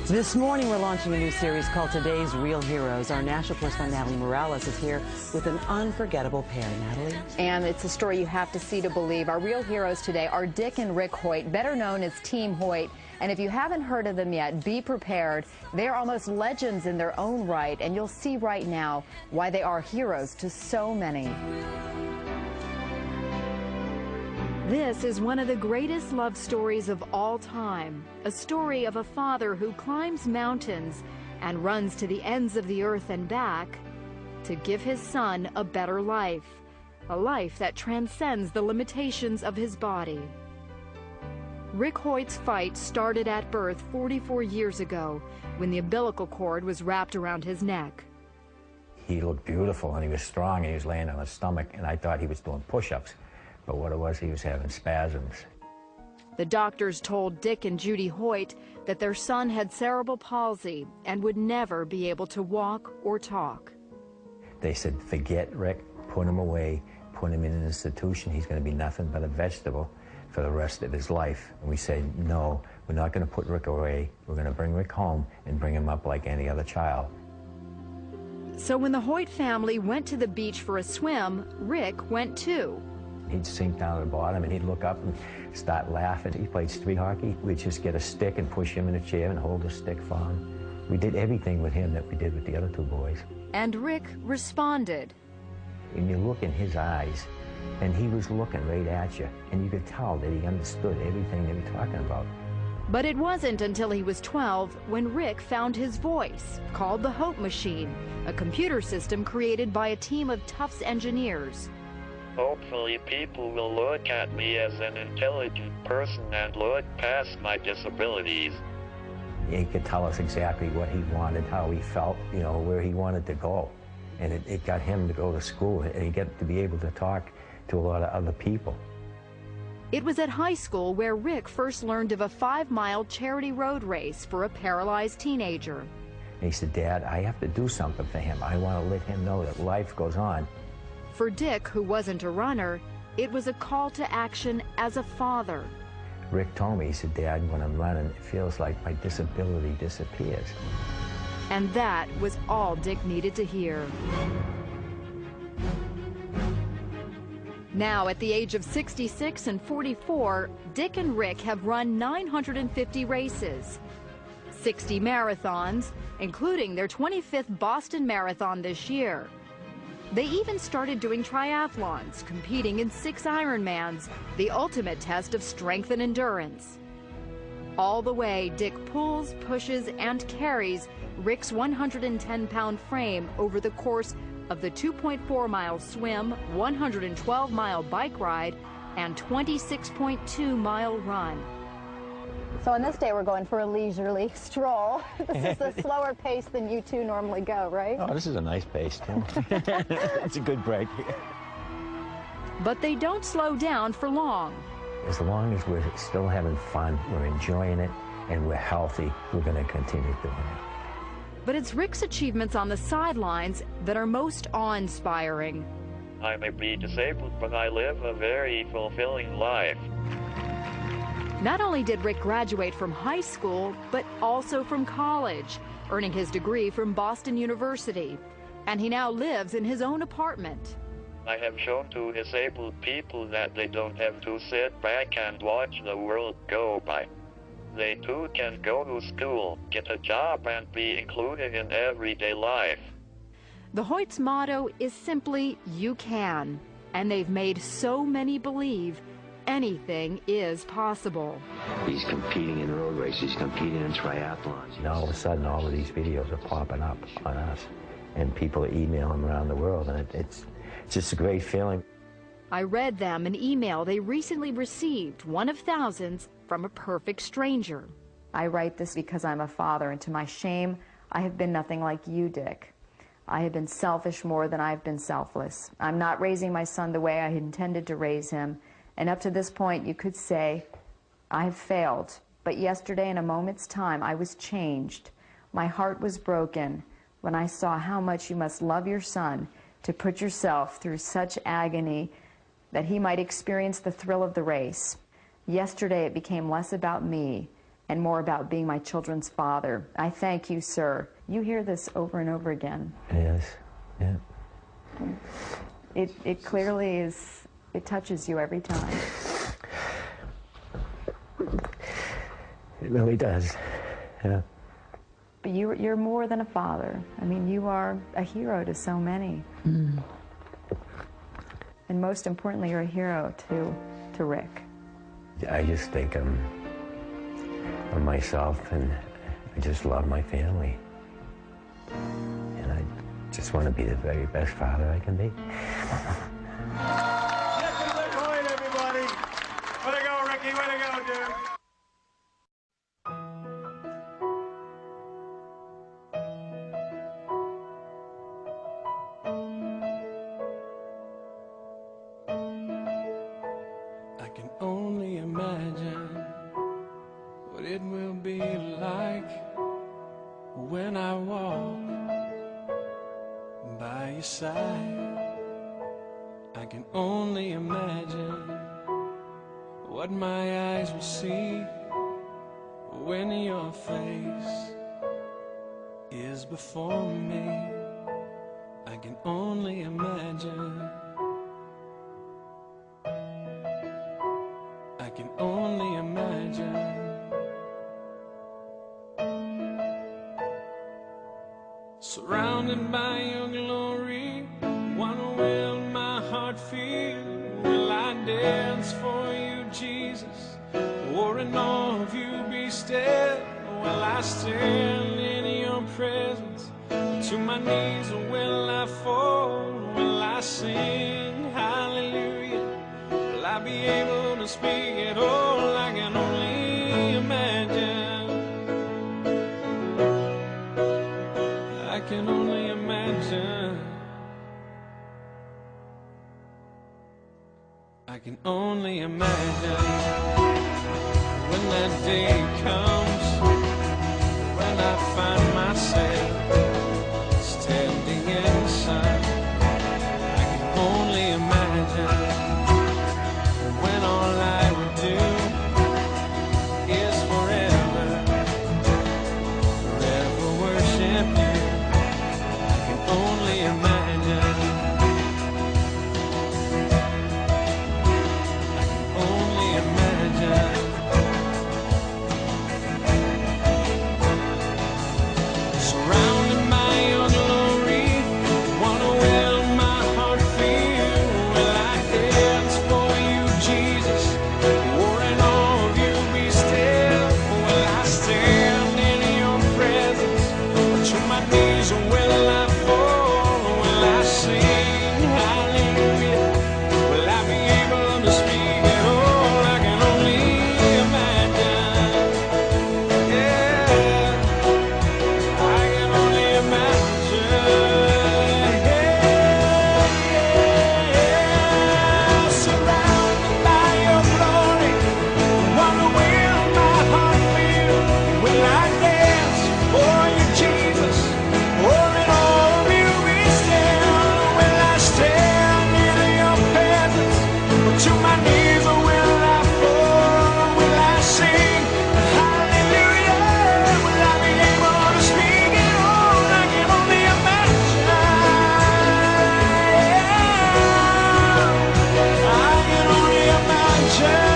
This morning, we're launching a new series called Today's Real Heroes. Our national correspondent, Natalie Morales, is here with an unforgettable pair. Natalie? And it's a story you have to see to believe. Our real heroes today are Dick and Rick Hoyt, better known as Team Hoyt. And if you haven't heard of them yet, be prepared. They're almost legends in their own right, and you'll see right now why they are heroes to so many. This is one of the greatest love stories of all time, a story of a father who climbs mountains and runs to the ends of the earth and back to give his son a better life, a life that transcends the limitations of his body. Rick Hoyt's fight started at birth 44 years ago when the umbilical cord was wrapped around his neck. He looked beautiful and he was strong and he was laying on his stomach, and I thought he was doing push-ups. But what it was, he was having spasms. The doctors told Dick and Judy Hoyt that their son had cerebral palsy and would never be able to walk or talk. They said, forget Rick, put him away, put him in an institution. He's going to be nothing but a vegetable for the rest of his life. And we said, no, we're not going to put Rick away. We're going to bring Rick home and bring him up like any other child. So when the Hoyt family went to the beach for a swim, Rick went too. He'd sink down to the bottom and he'd look up and start laughing. He played street hockey. We'd just get a stick and push him in a chair and hold a stick for him. We did everything with him that we did with the other two boys. And Rick responded. And you look in his eyes, and he was looking right at you, and you could tell that he understood everything they were talking about. But it wasn't until he was 12 when Rick found his voice, called the Hope Machine, a computer system created by a team of Tufts engineers. Hopefully people will look at me as an intelligent person and look past my disabilities. He could tell us exactly what he wanted, how he felt, you know, where he wanted to go. And it got him to go to school, and he got to be able to talk to a lot of other people. It was at high school where Rick first learned of a 5-mile charity road race for a paralyzed teenager. And he said, Dad, I have to do something for him. I want to let him know that life goes on. For Dick, who wasn't a runner, it was a call to action as a father. Rick told me, he said, Dad, when I'm running, it feels like my disability disappears. And that was all Dick needed to hear. Now, at the age of 66 and 44, Dick and Rick have run 950 races, 60 marathons, including their 25th Boston Marathon this year. They even started doing triathlons, competing in 6 Ironmans, the ultimate test of strength and endurance. All the way, Dick pulls, pushes, and carries Rick's 110-pound frame over the course of the 2.4-mile swim, 112-mile bike ride, and 26.2-mile run. So on this day, we're going for a leisurely stroll. This is a slower pace than you two normally go, right? Oh, this is a nice pace, too. It's a good break. But they don't slow down for long. As long as we're still having fun, we're enjoying it, and we're healthy, we're going to continue doing it. But it's Rick's achievements on the sidelines that are most awe-inspiring. I may be disabled, but I live a very fulfilling life. Not only did Rick graduate from high school, but also from college, earning his degree from Boston University. And he now lives in his own apartment. I have shown to disabled people that they don't have to sit back and watch the world go by. They too can go to school, get a job, and be included in everyday life. The Hoyt's motto is simply, you can. And they've made so many believe anything is possible. He's competing in road races, he's competing in triathlons. And all of a sudden, all of these videos are popping up on us, and people are emailing them around the world, and it's just a great feeling. I read them an email they recently received, one of thousands, from a perfect stranger. I write this because I'm a father, and to my shame, I have been nothing like you, Dick. I have been selfish more than I've been selfless. I'm not raising my son the way I intended to raise him, and up to this point, you could say, I have failed. But yesterday, in a moment's time, I was changed. My heart was broken when I saw how much you must love your son to put yourself through such agony that he might experience the thrill of the race. Yesterday, it became less about me and more about being my children's father. I thank you, sir. You hear this over and over again. Yes, yeah. It clearly is, it touches you every time. It really does, yeah. But you're more than a father. I mean, you are a hero to so many. Mm. And most importantly, you're a hero to Rick. I just think of myself, and I just love my family. And I just want to be the very best father I can be. Get to the point, everybody. Way to go, Ricky. Way to go, dude. I can only imagine what it will be like when I walk by your side. I can only imagine what my eyes will see when your face is before me. I can only imagine. I can only imagine. Surrounded by your glory, what will my heart feel? Will I dance for you, Jesus? Or in awe of you be still? Will I stand in your presence? To my knees will I fall? Will I sing hallelujah? Will I be able to speak at all? I can only imagine. I can only imagine. I can only imagine when that day comes, when I find myself standing inside. I can only imagine when all I would do is forever, forever worship you. I can only imagine. I can only imagine. Surrounded by your glory, what will my heart feel? Will I dance for you, Jesus? Or in awe of you be still? Will I stand in your presence? To my knees will I fall? Will I sing hallelujah? Will I be able to speak at all? I can only imagine. Yeah, I can only imagine. Yeah, surrounded by your glory, what will my heart feel? Will I dance for you, Jesus? Or in awe of you be still? Will I stand in your presence? Or to my knees will I fall? Will I sing hallelujah? Will I be able to speak at all? I can only imagine. I can only imagine. I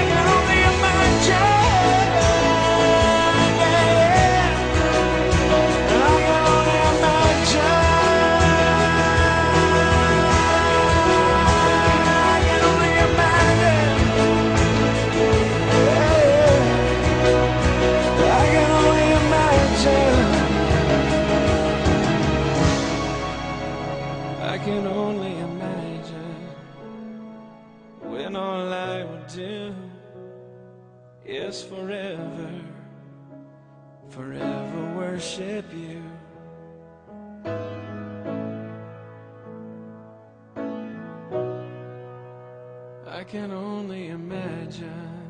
can only imagine. I can only imagine. I can only imagine. I can only imagine. I can only imagine when all I would do is forever, forever worship you. I can only imagine.